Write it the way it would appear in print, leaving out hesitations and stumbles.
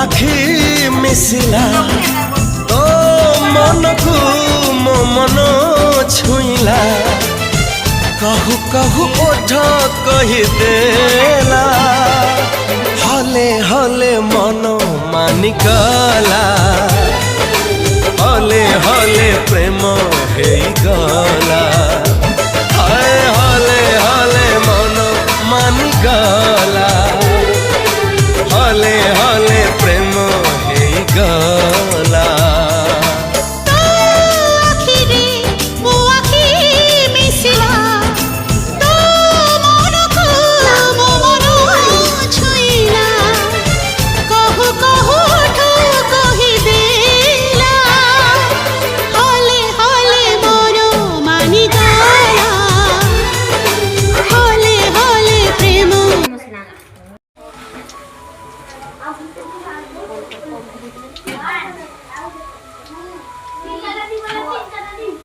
आखि मिसिला तो मन को मो मन छुईला कहू कहू ओठ कहीदेला हले हले मन मानिकला हले हले प्रेम हेगला हाय हले हले मन मानिकला हले हले प्रेम हेगला